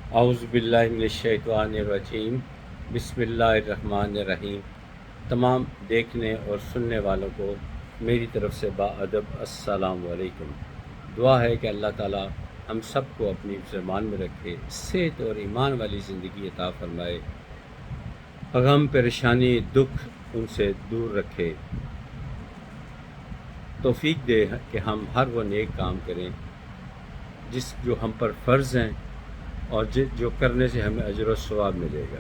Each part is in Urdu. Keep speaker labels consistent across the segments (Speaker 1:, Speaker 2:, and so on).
Speaker 1: اعوذ باللہ من الشیطان الرجیم، بسم اللہ الرحمن الرحیم۔ تمام دیکھنے اور سننے والوں کو میری طرف سے باادب السلام علیکم۔ دعا ہے کہ اللہ تعالی ہم سب کو اپنی فرمان میں رکھے، صحت اور ایمان والی زندگی عطا فرمائے، غم پریشانی دکھ ان سے دور رکھے، توفیق دے کہ ہم ہر وہ نیک کام کریں جو ہم پر فرض ہیں اور جو کرنے سے ہمیں اجر و ثواب ملے گا۔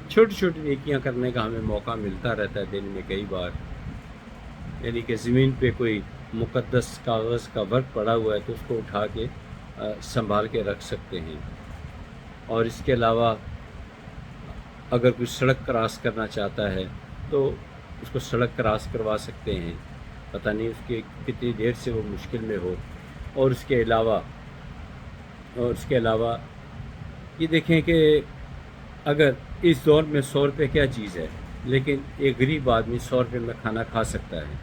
Speaker 1: چھوٹی چھوٹی نیکیاں کرنے کا ہمیں موقع ملتا رہتا ہے دن میں کئی بار، یعنی کہ زمین پہ کوئی مقدس کاغذ کا ورق پڑا ہوا ہے تو اس کو اٹھا کے سنبھال کے رکھ سکتے ہیں۔ اور اس کے علاوہ اگر کوئی سڑک کراس کرنا چاہتا ہے تو اس کو سڑک کراس کروا سکتے ہیں، پتہ نہیں اس کی کتنی دیر سے وہ مشکل میں ہو۔ اور اس کے علاوہ یہ دیکھیں کہ اگر اس دور میں 100 روپے کیا چیز ہے، لیکن ایک غریب آدمی 100 روپے میں کھانا کھا سکتا ہے۔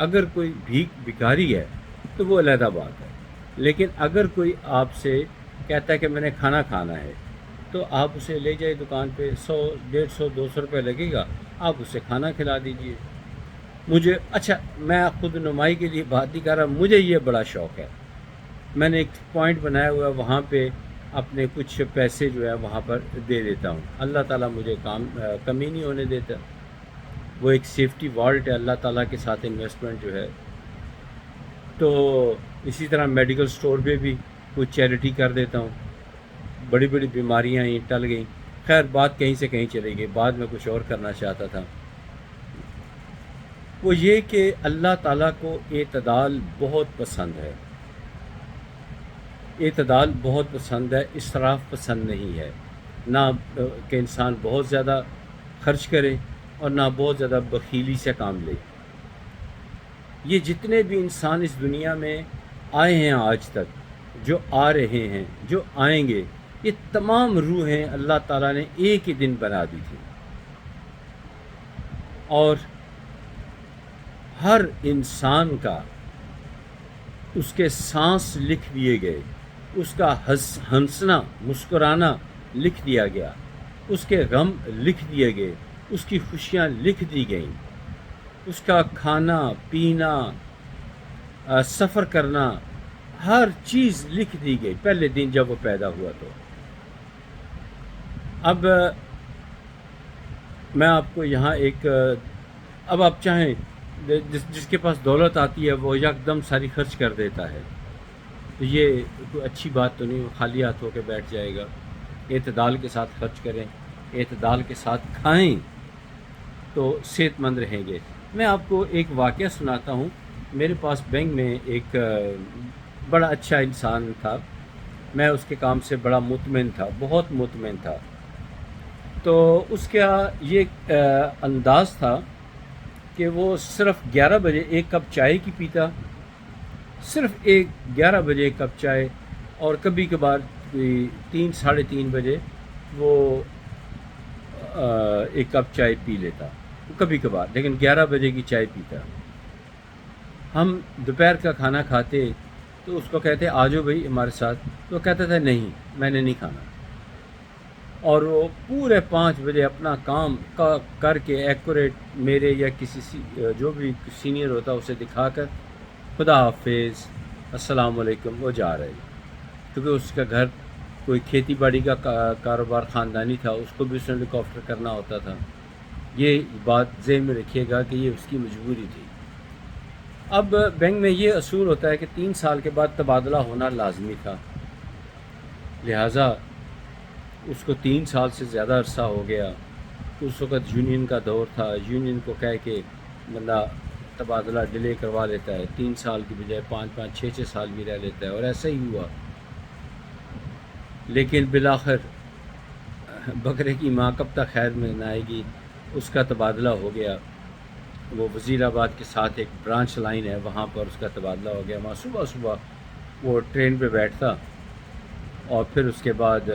Speaker 1: اگر کوئی بھکاری ہے تو وہ علیحدہ بات ہے، لیکن اگر کوئی آپ سے کہتا ہے کہ میں نے کھانا کھانا ہے تو آپ اسے لے جائے دکان پہ، 100 150 200 روپے لگے گا، آپ اسے کھانا کھلا دیجئے۔ اچھا، میں خود نمائی کے لیے بات نہیں کر رہا، مجھے یہ بڑا شوق ہے، میں نے ایک پوائنٹ بنایا ہوا ہے، وہاں پہ اپنے کچھ پیسے جو ہے وہاں پر دے دیتا ہوں۔ اللہ تعالیٰ مجھے کمی نہیں ہونے دیتا، وہ ایک سیفٹی والٹ ہے اللہ تعالیٰ کے ساتھ انویسٹمنٹ جو ہے۔ تو اسی طرح میڈیکل سٹور پہ بھی کچھ چیریٹی کر دیتا ہوں، بڑی بڑی بیماریاں ہی ٹل گئیں۔ خیر بات کہیں سے کہیں چلے گئی، بعد میں کچھ اور کرنا چاہتا تھا۔ وہ یہ کہ اللہ تعالیٰ کو اعتدال بہت پسند ہے، اعتدال بہت پسند ہے، اسراف پسند نہیں ہے، نہ کہ انسان بہت زیادہ خرچ کرے اور نہ بہت زیادہ بخیلی سے کام لے۔ یہ جتنے بھی انسان اس دنیا میں آئے ہیں آج تک، جو آ رہے ہیں، جو آئیں گے، یہ تمام روحیں اللہ تعالیٰ نے ایک ہی دن بنا دی تھی، اور ہر انسان کا اس کے سانس لکھ دیے گئے، اس کا ہنسنا مسکرانا لکھ دیا گیا، اس کے غم لکھ دیے گئے، اس کی خوشیاں لکھ دی گئیں، اس کا کھانا پینا، سفر کرنا، ہر چیز لکھ دی گئی پہلے دن جب وہ پیدا ہوا۔ تو اب میں آپ کو یہاں اب آپ چاہیں جس کے پاس دولت آتی ہے وہ یکدم ساری خرچ کر دیتا ہے، تو یہ کوئی اچھی بات تو نہیں، خالی ہاتھ ہو کے بیٹھ جائے گا۔ اعتدال کے ساتھ خرچ کریں، اعتدال کے ساتھ کھائیں تو صحت مند رہیں گے۔ میں آپ کو ایک واقعہ سناتا ہوں۔ میرے پاس بینک میں ایک بڑا اچھا انسان تھا، میں اس کے کام سے بڑا مطمئن تھا، بہت مطمئن تھا۔ تو اس کا یہ انداز تھا کہ وہ صرف 11 بجے ایک کپ چائے کی پیتا، صرف 11 بجے ایک کپ چائے، اور کبھی کبھار 3 ساڑھے 3 بجے وہ ایک کپ چائے پی لیتا، کبھی کبھار، لیکن 11 بجے کی چائے پیتا۔ ہم دوپہر کا کھانا کھاتے تو اس کو کہتے آ جاؤ بھائی ہمارے ساتھ، تو کہتا تھا نہیں میں نے نہیں کھانا، اور وہ پورے 5 بجے اپنا کام کر کے ایکوریٹ میرے یا کسی جو بھی سینئر ہوتا اسے دکھا کر خدا حافظ السلام علیکم وہ جا رہے، کیونکہ اس کا گھر کوئی کھیتی باڑی کا کاروبار خاندانی تھا، اس کو بھی اس نے لک آفٹر کرنا ہوتا تھا۔ یہ بات ذہن میں رکھیے گا کہ یہ اس کی مجبوری تھی۔ اب بینک میں یہ اصول ہوتا ہے کہ 3 سال کے بعد تبادلہ ہونا لازمی تھا، لہٰذا اس کو 3 سال سے زیادہ عرصہ ہو گیا۔ اس وقت یونین کا دور تھا، یونین کو کہہ کے بندہ تبادلہ ڈیلے کروا لیتا ہے، 3 سال کی بجائے 5 6 سال بھی رہ لیتا ہے، اور ایسا ہی ہوا۔ لیکن بالآخر بکرے کی ماں کب تک خیر میں نہ آئے گی، اس کا تبادلہ ہو گیا۔ وہ وزیر آباد کے ساتھ ایک برانچ لائن ہے، وہاں پر اس کا تبادلہ ہو گیا۔ وہاں صبح صبح وہ ٹرین پہ بیٹھتا، اور پھر اس کے بعد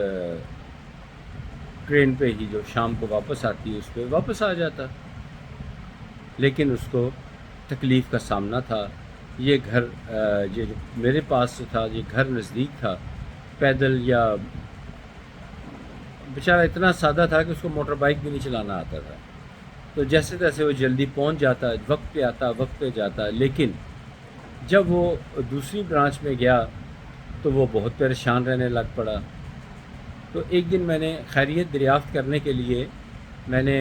Speaker 1: ٹرین پہ ہی جو شام کو واپس آتی ہے اس پہ واپس آ جاتا۔ لیکن اس کو تکلیف کا سامنا تھا۔ یہ گھر یہ جو میرے پاس سے تھا، یہ گھر نزدیک تھا، پیدل یا بیچارہ اتنا سادہ تھا کہ اس کو موٹر بائک بھی نہیں چلانا آتا تھا، تو جیسے تیسے وہ جلدی پہنچ جاتا، وقت پہ آتا، وقت پہ جاتا. لیکن جب وہ دوسری برانچ میں گیا تو وہ بہت پریشان رہنے لگ پڑا. تو ایک دن میں نے خیریت دریافت کرنے کے لیے میں نے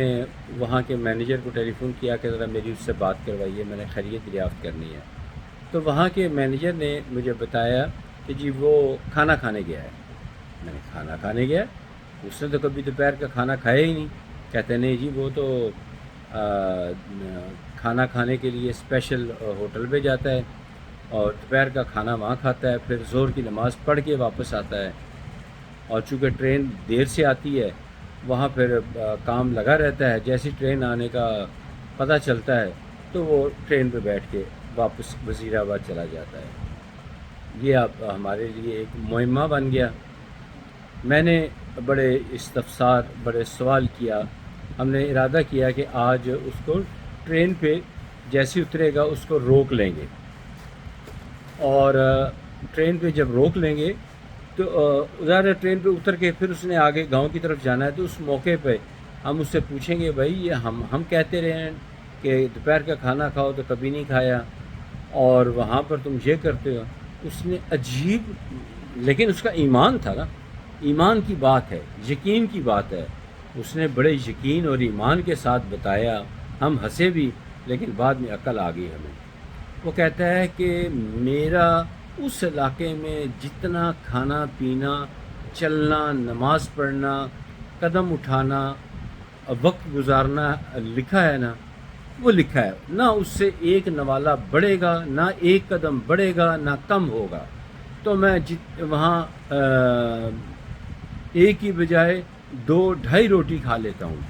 Speaker 1: وہاں کے مینیجر کو ٹیلی فون کیا کہ ذرا میری اس سے بات کروائیے، میں نے خیریت دریافت کرنی ہے. تو وہاں کے مینیجر نے مجھے بتایا کہ جی وہ کھانا کھانے گیا ہے. میں نے کھانا کھانے گیا؟ اس نے تو کبھی دوپہر کا کھانا کھایا ہی نہیں. کہتے نہیں جی وہ تو کھانا کھانے کے لیے اسپیشل ہوٹل پہ جاتا ہے اور دوپہر کا کھانا وہاں کھاتا ہے، پھر ظہر کی نماز پڑھ کے واپس آتا ہے. اور چونکہ ٹرین دیر سے آتی ہے وہاں پھر کام لگا رہتا ہے. جیسی ٹرین آنے کا پتہ چلتا ہے تو وہ ٹرین پہ بیٹھ کے واپس وزیر آباد چلا جاتا ہے. یہ اب ہمارے لیے ایک مہمہ بن گیا. میں نے بڑے استفسار، بڑے سوال کیا. ہم نے ارادہ کیا کہ آج اس کو ٹرین پہ جیسے اترے گا اس کو روک لیں گے، اور ٹرین پہ جب روک لیں گے تو ظاہر ٹرین پہ اتر کے پھر اس نے آگے گاؤں کی طرف جانا ہے. تو اس موقع پہ ہم اس سے پوچھیں گے بھائی یہ ہم کہتے رہے ہیں کہ دوپہر کا کھانا کھاؤ تو کبھی نہیں کھایا، اور وہاں پر تم یہ کرتے ہو. اس نے عجیب، لیکن اس کا ایمان تھا نا، ایمان کی بات ہے، یقین کی بات ہے. اس نے بڑے یقین اور ایمان کے ساتھ بتایا. ہم ہنسے بھی لیکن بعد میں عقل آ گئی ہمیں. وہ کہتا ہے کہ میرا اس علاقے میں جتنا کھانا پینا، چلنا، نماز پڑھنا، قدم اٹھانا، وقت گزارنا لکھا ہے نا، وہ لکھا ہے. نہ اس سے ایک نوالا بڑھے گا، نہ ایک قدم بڑھے گا، نہ کم ہوگا. تو میں وہاں ایک کی بجائے 2-2.5 روٹی کھا لیتا ہوں.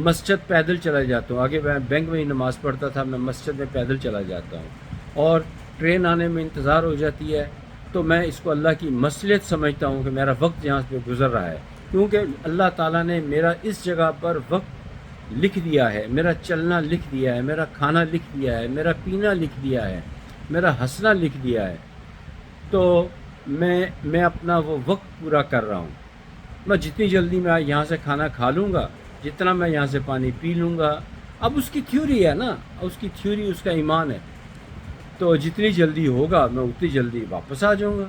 Speaker 1: مسجد پیدل چلا جاتا ہوں. آگے میں بینک میں ہی نماز پڑھتا تھا، میں مسجد میں پیدل چلا جاتا ہوں. اور ٹرین آنے میں انتظار ہو جاتی ہے تو میں اس کو اللہ کی مصلحت سمجھتا ہوں کہ میرا وقت یہاں پہ گزر رہا ہے، کیونکہ اللہ تعالیٰ نے میرا اس جگہ پر وقت لکھ دیا ہے، میرا چلنا لکھ دیا ہے، میرا کھانا لکھ دیا ہے، میرا پینا لکھ دیا ہے، میرا ہنسنا لکھ دیا ہے. تو میں اپنا وہ وقت پورا کر رہا ہوں. میں جتنی جلدی میں یہاں سے کھانا کھا لوں گا، جتنا میں یہاں سے پانی پی لوں گا. اب اس کی تھیوری ہے نا، اس کی تھیوری، اس کا ایمان ہے. تو جتنی جلدی ہوگا میں اتنی جلدی واپس آ جاؤں گا،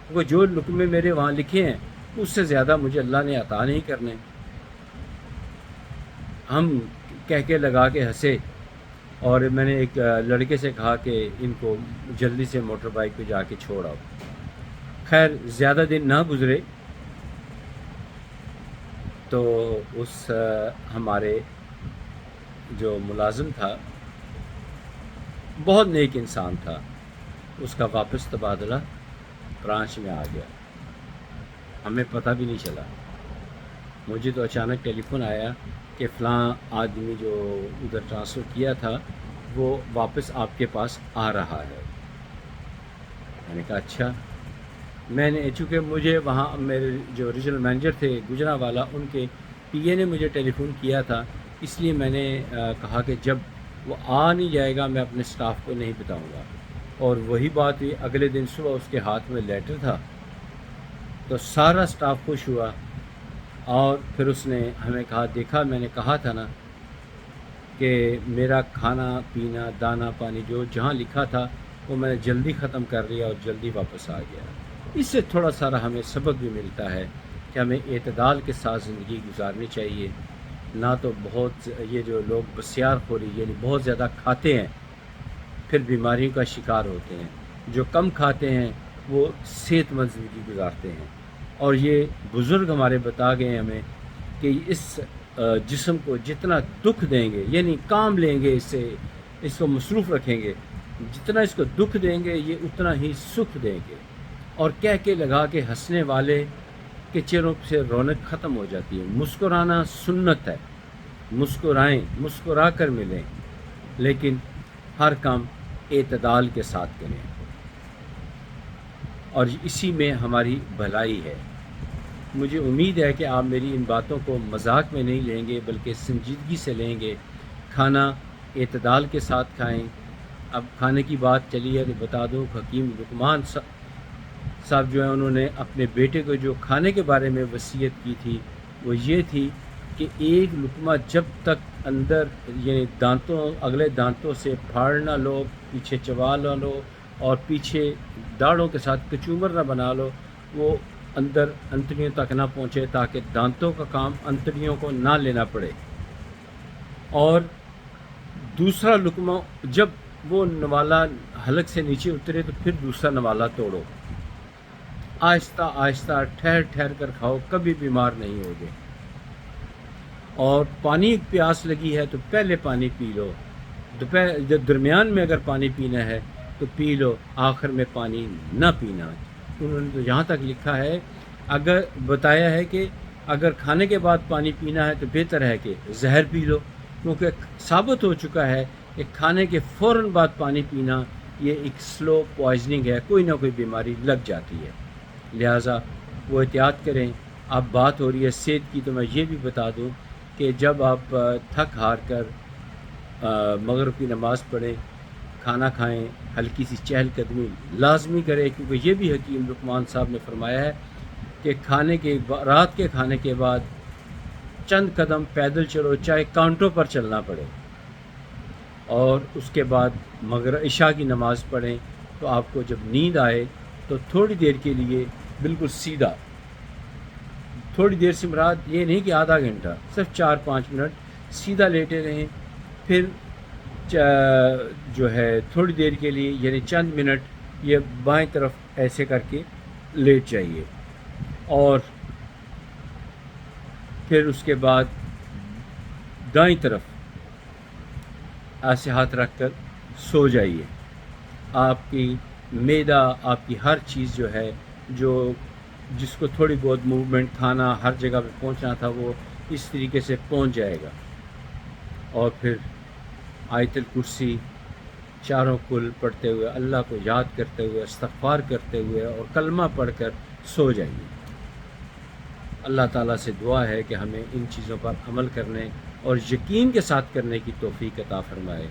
Speaker 1: کیونکہ جو لقمے میرے وہاں لکھے ہیں اس سے زیادہ مجھے اللہ نے عطا نہیں کرنے. ہم کہہ کے لگا کے ہنسے، اور میں نے ایک لڑکے سے کہا کہ ان کو جلدی سے موٹر بائک پہ جا کے چھوڑ آؤ. خیر زیادہ دن نہ گزرے تو اس ہمارے جو ملازم تھا، بہت نیک انسان تھا، اس کا واپس تبادلہ برانچ میں آ گیا. ہمیں پتہ بھی نہیں چلا. مجھے تو اچانک ٹیلی فون آیا کہ فلاں آدمی جو ادھر ٹرانسفر کیا تھا وہ واپس آپ کے پاس آ رہا ہے. میں نے کہا اچھا. میں نے چونکہ مجھے وہاں میرے جو ریجنل مینیجر تھے گجرانوالہ، ان کے پی اے نے مجھے ٹیلی فون کیا تھا، اس لیے میں نے کہا کہ جب وہ آ نہیں جائے گا میں اپنے سٹاف کو نہیں بتاؤں گا. اور وہی بات ہوئی. اگلے دن صبح اس کے ہاتھ میں لیٹر تھا تو سارا سٹاف خوش ہوا. اور پھر اس نے ہمیں کہا دیکھا میں نے کہا تھا نا کہ میرا کھانا پینا، دانا پانی جو جہاں لکھا تھا وہ میں نے جلدی ختم کر لیا اور جلدی واپس آ گیا. اس سے تھوڑا سارا ہمیں سبق بھی ملتا ہے کہ ہمیں اعتدال کے ساتھ زندگی گزارنی چاہیے. نہ تو بہت، یہ جو لوگ بسیار خوری یعنی بہت زیادہ کھاتے ہیں پھر بیماریوں کا شکار ہوتے ہیں، جو کم کھاتے ہیں وہ صحت مند زندگی گزارتے ہیں. اور یہ بزرگ ہمارے بتا گئے ہمیں کہ اس جسم کو جتنا دکھ دیں گے، یعنی کام لیں گے اس کو مصروف رکھیں گے، جتنا اس کو دکھ دیں گے یہ اتنا ہی سکھ دیں گے. اور کہہ کے لگا کے ہنسنے والے کے چہروں سے رونق ختم ہو جاتی ہے. مسکرانا سنت ہے، مسکرائیں، مسکرا کر ملیں، لیکن ہر کام اعتدال کے ساتھ کریں، اور اسی میں ہماری بھلائی ہے. مجھے امید ہے کہ آپ میری ان باتوں کو مذاق میں نہیں لیں گے بلکہ سنجیدگی سے لیں گے. کھانا اعتدال کے ساتھ کھائیں. اب کھانے کی بات چلی ہے تو بتا دوں، حکیم لقمان صاحب جو ہیں انہوں نے اپنے بیٹے کو جو کھانے کے بارے میں وصیت کی تھی وہ یہ تھی کہ ایک لقمہ جب تک اندر یعنی دانتوں اگلے دانتوں سے پھاڑ نہ لو، پیچھے چبا نہ لو اور پیچھے داڑھوں کے ساتھ کچومر نہ بنا لو، وہ اندر انتڑیوں تک نہ پہنچے، تاکہ دانتوں کا کام انتڑیوں کو نہ لینا پڑے۔ اور دوسرا لقمہ جب وہ نوالا حلق سے نیچے اترے تو پھر دوسرا نوالا توڑو، آہستہ آہستہ ٹھہر ٹھہر کر کھاؤ، کبھی بیمار نہیں ہوگے۔ اور پانی پیاس لگی ہے تو پہلے پانی پی لو، دوپہر جب درمیان میں اگر پانی پینا ہے تو پی لو، آخر میں پانی نہ پینا۔ انہوں نے تو یہاں تک لکھا ہے، اگر بتایا ہے کہ اگر کھانے کے بعد پانی پینا ہے تو بہتر ہے کہ زہر پی لو، کیونکہ ثابت ہو چکا ہے کہ کھانے کے فوراً بعد پانی پینا یہ ایک سلو پوائزننگ ہے، کوئی نہ کوئی بیماری لگ جاتی ہے، لہٰذا وہ احتیاط کریں۔ اب بات ہو رہی ہے صحت کی، تو میں یہ بھی بتا دوں کہ جب آپ تھک ہار کر مغرب کی نماز پڑھیں، کھانا کھائیں، ہلکی سی چہل قدمی لازمی کریں، کیونکہ یہ بھی حکیم لقمان صاحب نے فرمایا ہے کہ رات کے کھانے کے بعد چند قدم پیدل چلو، چاہے کانٹوں پر چلنا پڑے، اور اس کے بعد عشاء کی نماز پڑھیں۔ تو آپ کو جب نیند آئے تو تھوڑی دیر کے لیے بالکل سیدھا، تھوڑی دیر سے مراد یہ نہیں کہ آدھا گھنٹہ، صرف 4-5 منٹ سیدھا لیٹے رہیں، پھر جو ہے تھوڑی دیر کے لیے یعنی چند منٹ یہ بائیں طرف ایسے کر کے لیٹ جائیے، اور پھر اس کے بعد دائیں طرف ایسے ہاتھ رکھ کر سو جائیے۔ آپ کی معدہ، آپ کی ہر چیز جو ہے، جس کو تھوڑی بہت موومنٹ، کھانا ہر جگہ پہ پہنچنا تھا، وہ اس طریقے سے پہنچ جائے گا۔ اور پھر آیت الکرسی چاروں کل پڑھتے ہوئے، اللہ کو یاد کرتے ہوئے، استغفار کرتے ہوئے اور کلمہ پڑھ کر سو جائیے۔ اللہ تعالیٰ سے دعا ہے کہ ہمیں ان چیزوں پر عمل کرنے اور یقین کے ساتھ کرنے کی توفیق عطا فرمائے۔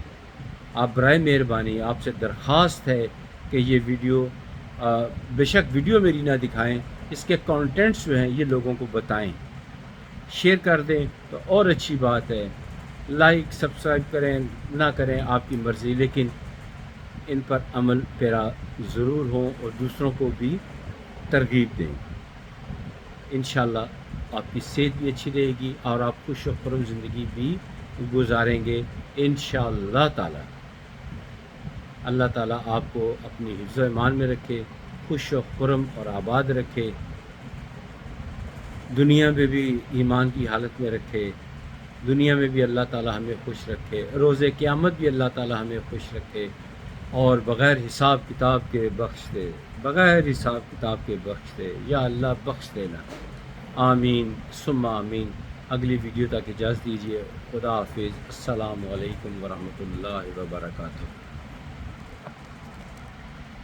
Speaker 1: آپ برائے مہربانی آپ سے درخواست ہے کہ یہ ویڈیو بے شک ویڈیو میری نہ دکھائیں، اس کے کانٹینٹس جو ہیں یہ لوگوں کو بتائیں، شیئر کر دیں تو اور اچھی بات ہے، لائک سبسکرائب کریں نہ کریں آپ کی مرضی، لیکن ان پر عمل پیرا ضرور ہوں اور دوسروں کو بھی ترغیب دیں۔ انشاءاللہ آپ کی صحت بھی اچھی رہے گی اور آپ خوش و خرم زندگی بھی گزاریں گے انشاءاللہ تعالی۔ اللہ تعالیٰ آپ کو اپنی حفظ و ایمان میں رکھے، خوش و خرم اور آباد رکھے، دنیا میں بھی ایمان کی حالت میں رکھے، دنیا میں بھی اللہ تعالیٰ ہمیں خوش رکھے، روز قیامت بھی اللہ تعالیٰ ہمیں خوش رکھے، اور بغیر حساب کتاب کے بخش دے، بغیر حساب کتاب کے بخش دے، یا اللہ بخش دینا، آمین ثم آمین۔ اگلی ویڈیو تک اجازت دیجیے، خدا حافظ، السلام علیکم ورحمۃ اللہ وبرکاتہ۔